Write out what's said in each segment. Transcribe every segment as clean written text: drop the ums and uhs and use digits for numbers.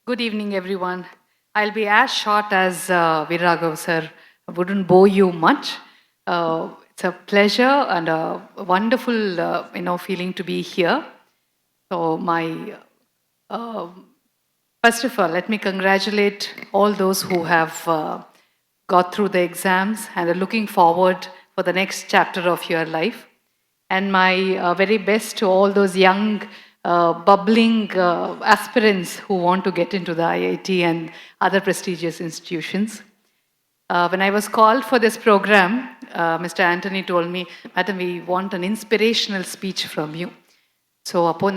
Good evening, everyone. I'll be as short as Viragov sir. I wouldn't bore you much. It's a pleasure and a wonderful, feeling to be here. So uh, first of all, let me congratulate all those who have got through the exams and are looking forward for the next chapter of your life. And my very best to all those young, bubbling aspirants who want to get into the IIT and other prestigious institutions. When I was called for this program, Mr. Anthony told me, Madam, we want an inspirational speech from you. So, upon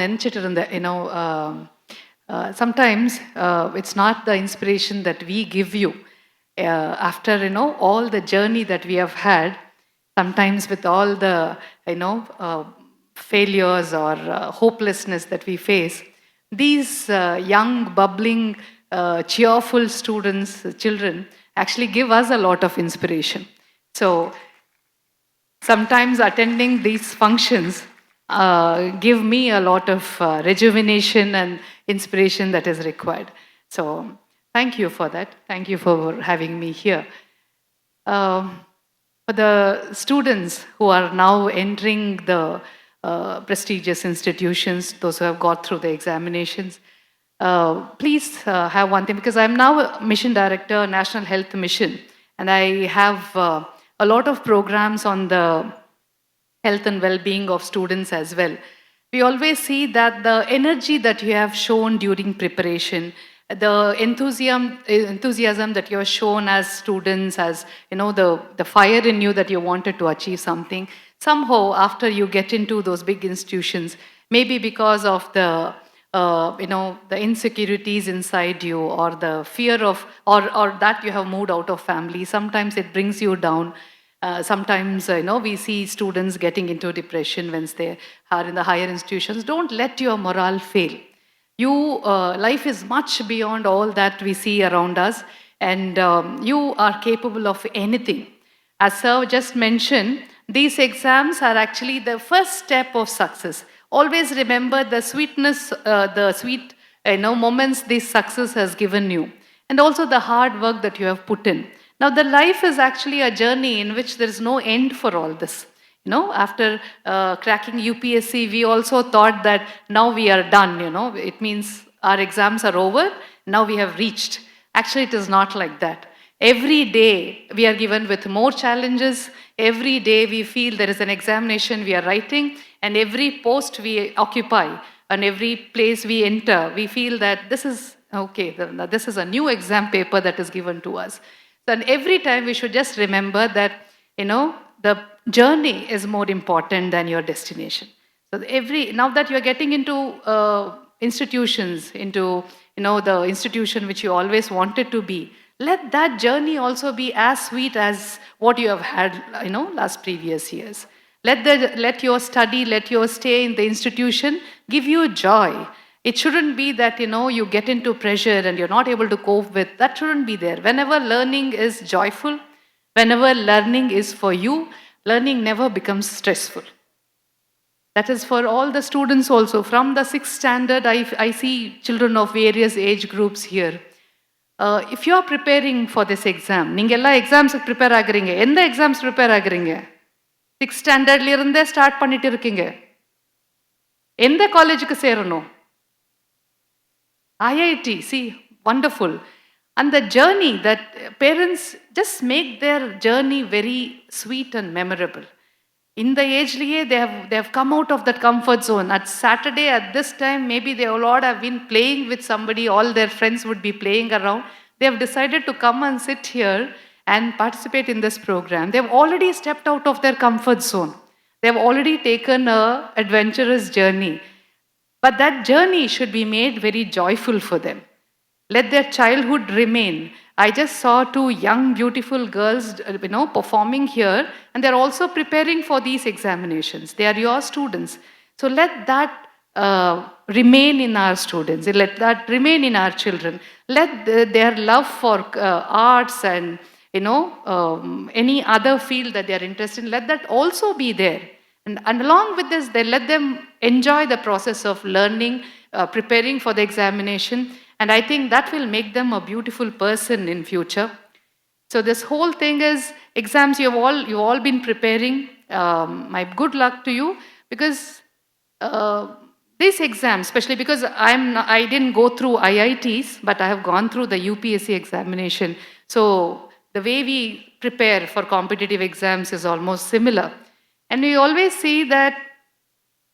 sometimes it's not the inspiration that we give you. After, all the journey that we have had, sometimes with all the, failures or hopelessness that we face, these young, bubbling, cheerful students, children, actually give us a lot of inspiration. So sometimes attending these functions give me a lot of rejuvenation and inspiration that is required. So thank you for that. Thank you for having me here. For the students who are now entering the prestigious institutions, those who have got through the examinations, please have one thing, because I'm now a mission director, National Health Mission, and I have a lot of programs on the health and well-being of students as well. We always see that the energy that you have shown during preparation, the enthusiasm that you have shown as students, as the fire in you that you wanted to achieve something, somehow after you get into those big institutions, maybe because of the the insecurities inside you, or the fear of, or that you have moved out of family, sometimes it brings you down. Sometimes we see students getting into depression when they are in the higher institutions. Don't let your morale fail. Life is much beyond all that we see around us, and you are capable of anything. As sir just mentioned, these exams are actually the first step of success. Always remember the sweetness, the sweet moments this success has given you, and also the hard work that you have put in. Now, the life is actually a journey in which there is no end for all this. After cracking UPSC, we also thought that now we are done. It means our exams are over. Now we have reached. Actually, it is not like that. Every day we are given with more challenges. Every day we feel there is an examination we are writing, and every post we occupy and every place we enter, we feel that this is okay. This is a new exam paper that is given to us. And every time we should just remember that, the journey is more important than your destination. So now that you're getting into institutions, into, the institution which you always wanted to be, let that journey also be as sweet as what you have had, last previous years. Let your study, let your stay in the institution give you joy. It shouldn't be that, you get into pressure and you're not able to cope with. That shouldn't be there. Whenever learning is joyful, whenever learning is for you, learning never becomes stressful. That is for all the students also. From the 6th standard, I see children of various age groups here. If you are preparing for this exam, ningella exams prepare ஆகுறீங்க. எந்த exams prepare ஆகுறீங்க? 6th standardல இருந்தே start பண்ணிட்டு இருக்கீங்க. எந்த காலேஜுக்கு சேரணும்? IIT, see, wonderful. And the journey that parents just make their journey very sweet and memorable. In the age, they have come out of that comfort zone. At Saturday, at this time, maybe they all have been playing with somebody, all their friends would be playing around. They have decided to come and sit here and participate in this program. They have already stepped out of their comfort zone. They have already taken an adventurous journey. But that journey should be made very joyful for them. Let their childhood remain. I just saw 2 young, beautiful girls, performing here, and they're also preparing for these examinations. They are your students. So let that remain in our students. Let that remain in our children. Let their love for arts and, any other field that they are interested in, let that also be there. And along with this, they let them enjoy the process of learning, preparing for the examination, And I think that will make them a beautiful person in future. So this whole thing is exams. You've all been preparing. My good luck to you, because this exam, especially because I didn't go through IITs, but I have gone through the UPSC examination. So the way we prepare for competitive exams is almost similar. And we always see that,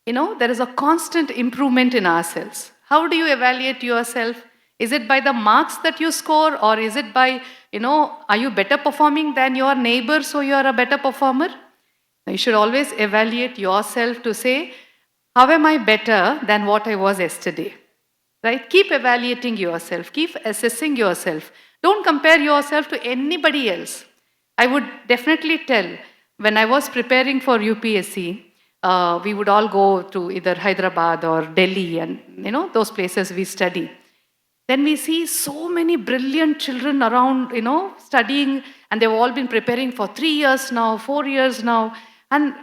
there is a constant improvement in ourselves. How do you evaluate yourself? Is it by the marks that you score, or is it by, are you better performing than your neighbor, so you are a better performer? You should always evaluate yourself to say, how am I better than what I was yesterday? Right? Keep evaluating yourself, keep assessing yourself. Don't compare yourself to anybody else. I would definitely tell, when I was preparing for UPSC, we would all go to either Hyderabad or Delhi, and those places we study. Then we see so many brilliant children around, studying, and they've all been preparing for 3 years now, 4 years now, and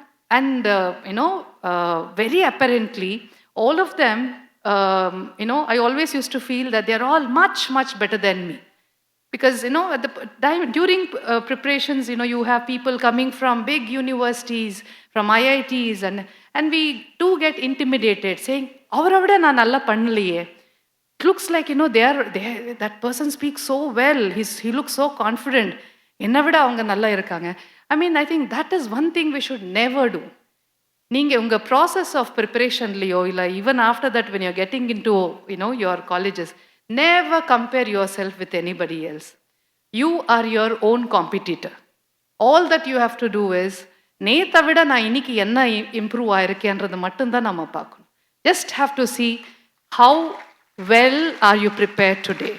very apparently, all of them, I always used to feel that they're all much, much better than me. Because, at the time, during preparations, you have people coming from big universities, from IITs, and we do get intimidated, saying, "Avaravida na nalla pannaliye." It looks like, that person speaks so well, he looks so confident. Enna vida avanga nalla irukanga. I mean, I think that is one thing we should never do. நீங்க உங்க process of preparationலயோ, இல்ல even after that when you're getting into, your colleges, never compare yourself with anybody else. You are your own competitor. All that you have to do is, நேத்தை விட நான் இன்னைக்கு என்ன improve ஆயிருக்கேன்றது மட்டும்தான் நம்ம பார்க்கணும். Just have to see how well are you prepared today.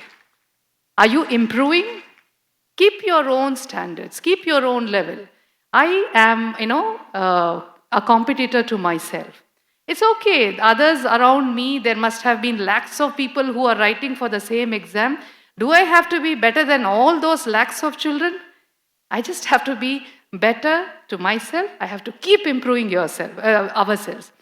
Are you improving? Keep your own standards, keep your own level. I am, a competitor to myself. It's okay. Others around me, there must have been lakhs of people who are writing for the same exam. Do I have to be better than all those lakhs of children? I just have to be better to myself. I have to keep improving ourselves.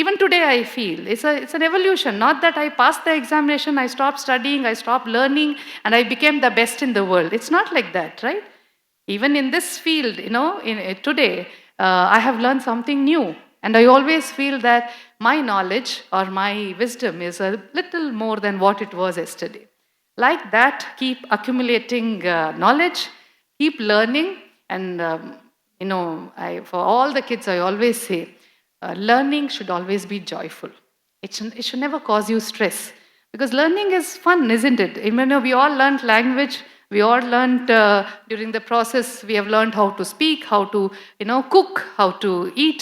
Even today I feel it's an evolution. Not that I passed the examination, I stopped studying, I stopped learning, and I became the best in the world. It's not like that, right? Even in this field, today, I have learned something new. And I always feel that my knowledge or my wisdom is a little more than what it was yesterday. Like that, keep accumulating knowledge, keep learning. And, for all the kids, I always say, learning should always be joyful. It should never cause you stress. Because learning is fun, isn't it? We all learned language. We all learned during the process, we have learned how to speak, how to, cook, how to eat.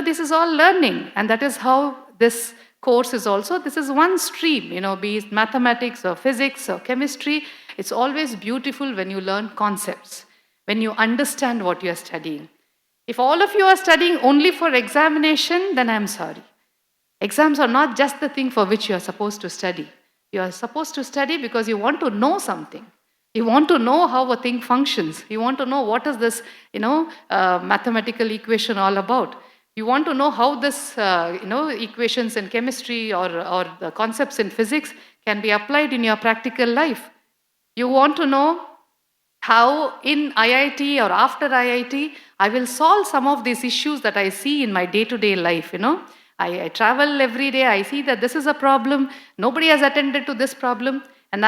This is all learning. And that is how this course is also. This is one stream, be it mathematics or physics or chemistry. It's always beautiful when you learn concepts, when you understand what you are studying. If all of you are studying only for examination, then I'm sorry. Exams are not just the thing for which you are supposed to study. You are supposed to study because you want to know something. You want to know how a thing functions. You want to know what is this, mathematical equation all about. You want to know how this, equations in chemistry or the concepts in physics can be applied in your practical life. You want to know how in IIT or after IIT, I will solve some of these issues that I see in my day-to-day life, I travel every day, I see that this is a problem, nobody has attended to this problem. And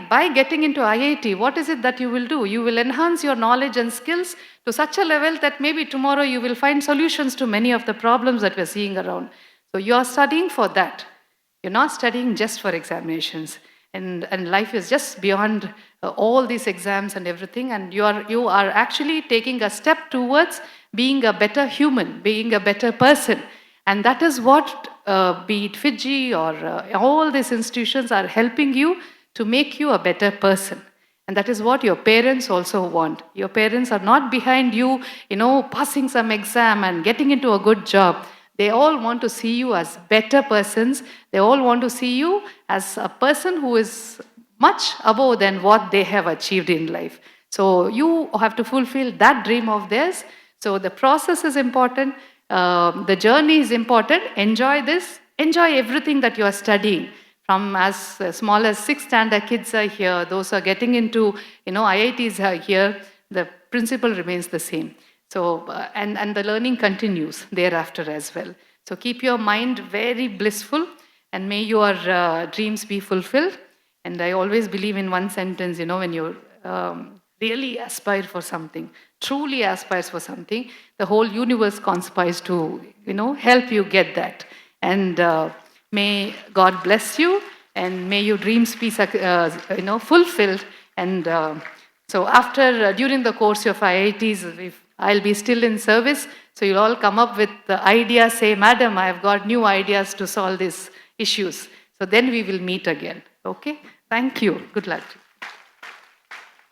by getting into IIT, what is it that you will do? You will enhance your knowledge and skills to such a level that maybe tomorrow you will find solutions to many of the problems that we're seeing around. So you are studying for that. You're not studying just for examinations. And life is just beyond all these exams and everything. And you are actually taking a step towards being a better human, being a better person. And that is what, be it FIITJEE or all these institutions are helping you to make you a better person. And that is what your parents also want. Your parents are not behind you, passing some exam and getting into a good job. They all want to see you as better persons. They all want to see you as a person who is much above than what they have achieved in life. So you have to fulfill that dream of theirs. So the process is important. The journey is important. Enjoy this. Enjoy everything that you are studying. from as small as 6th standard kids are here, those who are getting into, IITs are here, the principle remains the same. So, and the learning continues thereafter as well. So keep your mind very blissful and may your dreams be fulfilled. And I always believe in one sentence, when you really aspire for something, truly aspires for something, the whole universe conspires to, help you get that. And may God bless you and may your dreams be, fulfilled. And so after, during the course of IITs, if I'll be still in service, so you'll all come up with the ideas, say, Madam, I've got new ideas to solve these issues. So then we will meet again. Okay? Thank you. Good luck.